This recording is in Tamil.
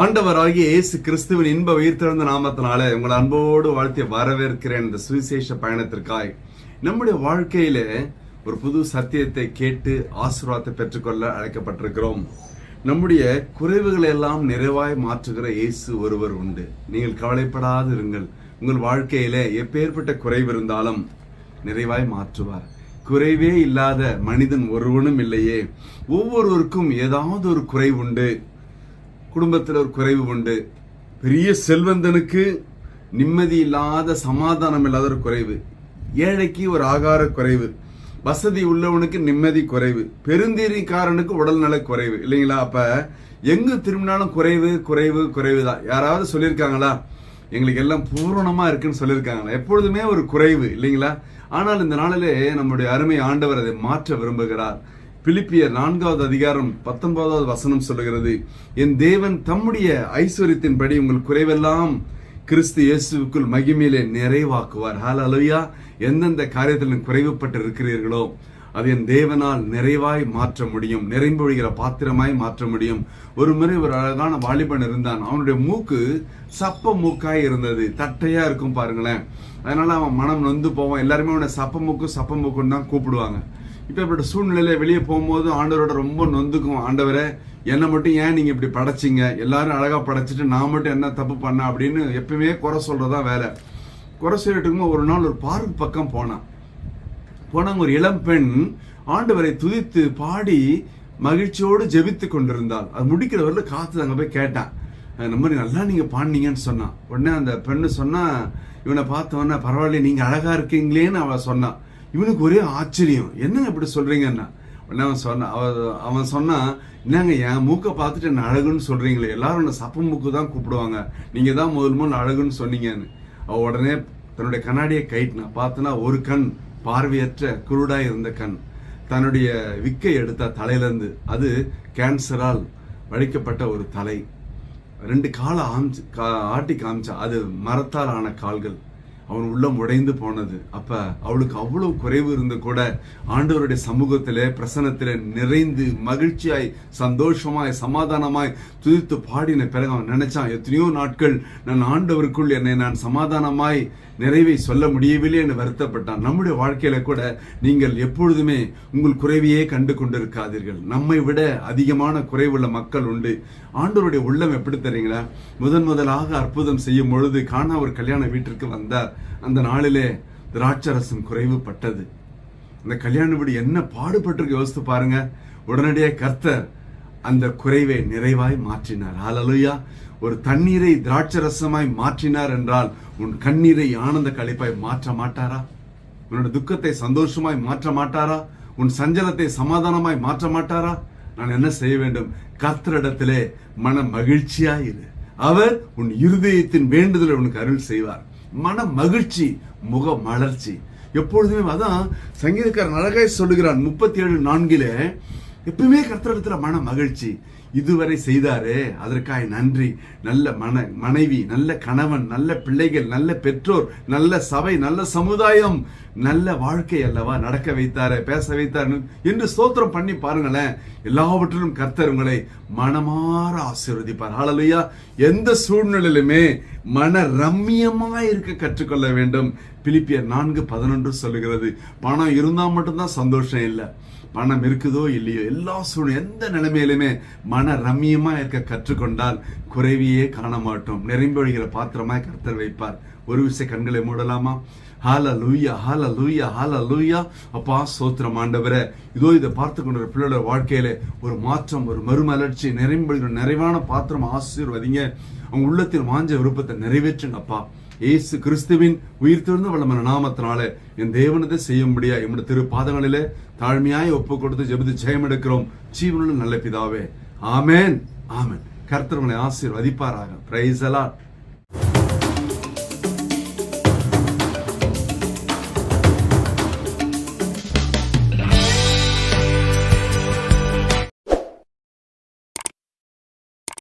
ஆண்டவராகிய இயேசு கிறிஸ்துவின் இன்ப உயிர்த்தெழுந்த நாமத்தினாலே உங்களை அன்போடு வாழ்த்தி வரவேற்கிறேன். இந்த சுவிசேஷ பயணத்திற்காய் நம்முடைய வாழ்க்கையில ஒரு புது சத்தியத்தை கேட்டு ஆசீர்வாதத்தை பெற்றுக்கொள்ள அழைக்கப்பட்டிருக்கிறோம். நம்முடைய குறைவுகளை எல்லாம் நிறைவாய் மாற்றுகிற இயேசு ஒருவர் உண்டு. நீங்கள் கவலைப்படாது இருங்கள். உங்கள் வாழ்க்கையில எப்பேற்பட்ட குறைவு இருந்தாலும் நிறைவாய் மாற்றுவார். குறைவே இல்லாத மனிதன் ஒருவனும் இல்லையே. ஒவ்வொருவருக்கும் ஏதாவது ஒரு குறைவு உண்டு. குடும்பத்தில் ஒரு குறைவு உண்டு. பெரிய செல்வந்தனுக்கு நிம்மதி இல்லாத, சமாதானம் இல்லாத ஒரு குறைவு. ஏழைக்கு ஒரு ஆகார குறைவு. வசதி உள்ளவனுக்கு நிம்மதி குறைவு. பெருந்தீரிக்காரனுக்கு உடல்நல குறைவு. இல்லைங்களா? அப்ப எங்கு திரும்பினாலும் குறைவு குறைவு குறைவு தான். யாராவது சொல்லியிருக்காங்களா எங்களுக்கு எல்லாம் பூரணமா இருக்குன்னு சொல்லியிருக்காங்களா? எப்பொழுதுமே ஒரு குறைவு, இல்லைங்களா? ஆனால் இந்த நாளிலே நம்முடைய அருமை ஆண்டவர் அதை மாற்ற விரும்புகிறார். பிலிப்பியர் 4வது அதிகாரம் 19வது வசனம் சொல்லுகிறது, என் தேவன் தம்முடைய ஐஸ்வரியத்தின்படி உங்கள் குறைவெல்லாம் கிறிஸ்து இயேசுவுக்குள் மகிமையிலே நிறைவாக்குவார். ஹல்லேலூயா. எந்தெந்த காரியத்தில் குறைவுபட்டு இருக்கிறீர்களோ அது என் தேவனால் நிறைவாய் மாற்ற முடியும். நிறைம்பொழிகிற பாத்திரமாய் மாற்ற முடியும். ஒரு முறை ஒரு அழகான வாலிபன் இருந்தான். அவனுடைய மூக்கு சப்ப மூக்காய் இருந்தது. தட்டையா இருக்கும் பாருங்களேன். அதனால அவன் மனம் நொந்து போவான். எல்லாருமே அவனை சப்ப மூக்குன்னு தான் கூப்பிடுவாங்க. இப்ப இப்படி சூழ்நிலையில வெளியே போகும்போது ஆண்டவரோட ரொம்ப நொந்துக்கும். ஆண்டவரை, என்னை மட்டும் ஏன் நீங்க இப்படி படைச்சிங்க? எல்லாரும் அழகா படைச்சிட்டு நான் மட்டும் என்ன தப்பு பண்ண அப்படின்னு எப்பவுமே குறை சொல்றதா வேலை. குறை சொல்லிட்டு ஒரு நாள் ஒரு பார்க் பக்கம் போனாங்க. ஒரு இளம் பெண் ஆண்டவரை துதித்து பாடி மகிழ்ச்சியோடு ஜெபித்து கொண்டிருந்தாள். அது முடிக்கிறவர்ல காத்து அங்க போய் கேட்டான், இந்த மாதிரி நல்லா நீங்க பாடினீங்கன்னு சொன்னான். உடனே அந்த பெண்ணு சொன்னா, இவனை பார்த்தவொன்னே பரவாயில்ல நீங்க அழகா இருக்கீங்களேன்னு அவ சொன்னான். இவனுக்கு ஒரே ஆச்சரியம், என்னங்க இப்படி சொல்றீங்கன்னா? உடனே அவன் சொன்னான், என்னங்க என் மூக்கை பார்த்துட்டு என்ன அழகுன்னு சொல்றீங்களே, எல்லாரும் என்ன சப்ப மூக்கு தான் கூப்பிடுவாங்க, நீங்க தான் முதல் அழகுன்னு சொன்னீங்கன்னு. அவ உடனே தன்னுடைய கண்ணாடியை கைட்டினா. பார்த்தனா ஒரு கண் பார்வையற்ற குருடாய் இருந்த கண். தன்னுடைய விக்கை எடுத்த தலையிலிருந்து, அது கேன்சரால் வலிக்கப்பட்ட ஒரு தலை. 2 காலை ஆட்டி காமிச்சா, அது மரத்தால் ஆன கால்கள். அவன் உள்ளம் உடைந்து போனது. அப்ப அவளுக்கு அவ்வளவு குறைவு இருந்து கூட ஆண்டவருடைய சமூகத்திலே பிரசன்னத்திலே நிறைந்து மகிழ்ச்சியாய் சந்தோஷமாய் சமாதானமாய் துதித்து பாடின பிறகு அவன் நினைச்சான், எத்தனையோ நாட்கள் நான் ஆண்டவருக்குள் என்னை நான் சமாதானமாய் நிறைவை சொல்ல முடியவில்லை என்று வருத்தப்பட்டான். நம்முடைய வாழ்க்கையில கூட நீங்கள் எப்பொழுதுமே உங்கள் குறைவையே கண்டு கொண்டிருக்காதீர்கள். நம்மை விட அதிகமான குறைவுள்ள மக்கள் உண்டு. ஆண்டவருடைய உள்ளம் எப்படி தெரியுங்களா? முதலாக அற்புதம் செய்யும் பொழுது காணா ஒரு கல்யாண வீட்டிற்கு வந்தார். அந்த நாளிலே திராட்சரசம் குறைவுபட்டது. அந்த கல்யாண வீடு என்ன பாடுபட்டிருக்கு யோசித்து பாருங்க. உடனடியாக கர்த்தர் அந்த குறைவை நிறைவாய் மாற்றினார். ஹல்லேலூயா. ஒரு தண்ணீரை திராட்சரசமாய் மாற்றினார் என்றால் உன் கண்ணீரை ஆனந்த களிப்பாய் மாற்ற மாட்டாரா? உன்னோட துக்கத்தை சந்தோஷமாய் மாற்ற மாட்டாரா? உன் சஞ்சலத்தை சமாதானமாய் மாற்ற மாட்டாரா? நான் என்ன செய்ய வேண்டும்? கர்த்தரிடத்திலே மன மகிழ்ச்சியாயிரு. அவர் உன் இருதயத்தின் வேண்டுதலை உனக்கு அருள் செய்வார். மன மகிழ்ச்சி, முக மலர்ச்சி எப்பொழுதுமே. அதான் சங்கீதக்காரன் அழகாய் சொல்லுகிறான் 37:4 எப்பவுமே கர்த்தரிடத்துல மன மகிழ்ச்சி. இதுவரை செய்தாரே அதற்காக நன்றி. நல்ல மனைவி, நல்ல கணவன், நல்ல பிள்ளைகள், நல்ல பெற்றோர், நல்ல சபை, நல்ல சமுதாயம், நல்ல வாழ்க்கை அல்லவா நடக்க வைத்தாரே, பேச வைத்தார் என்று ஸ்தோத்திரம் பண்ணி பாருங்களேன். எல்லாவற்றிலும் கர்த்தர் உங்களை மனமாற ஆசீர்வதிப்பார். ஹல்லேலூயா. எந்த சூழ்நிலையிலுமே மன ரம்மியமா இருக்க கற்றுக்கொள்ள வேண்டும். பிலிப்பியர் 4:11 சொல்லுகிறது, பணம் இருந்தா மட்டும்தான் சந்தோஷம் இல்லை. பணம் இருக்குதோ இல்லையோ, எல்லா சூழ்நிலை எந்த நிலைமையிலுமே மன ரம்மியமா இருக்க கற்றுக்கொண்டால் குறைவியே காண மாட்டோம். நிரம்பொழிகிற பாத்திரமாய் கர்த்தர் வைப்பார். ஒரு விஷயம் கண்களை மூடலாமா? ஹல்லேலூயா, ஹல்லேலூயா, ஹல்லேலூயா. அப்பா ஸ்தோத்திரம் ஆண்டவரே. இதோ இதை பார்த்து கொண்ட பிள்ளையோட வாழ்க்கையில ஒரு மாற்றம், ஒரு மறுமலர்ச்சி, நிறைம்பொழிகிற நிறைவான பாத்திரம் ஆசீர்வதிங்க. அவங்க உள்ளத்தில் வாஞ்ச விருப்பத்தை நிறைவேற்றுங்க அப்பா. இயேசு கிறிஸ்துவின் உயிர்த்தெழுந்த வல்லமையான நாமத்தினால என் தேவனதை செய்ய முடியா என்னுடைய திரு பாதங்களிலே தாழ்மையாய் ஒப்பு கொடுத்து ஜெபித்து ஜெயம் எடுக்கிறோம். ஜீவனுள்ள நல்ல பிதாவே. ஆமென், ஆமென். கர்த்தர் உங்களை ஆசீர்வதிப்பாராக. Praise the Lord.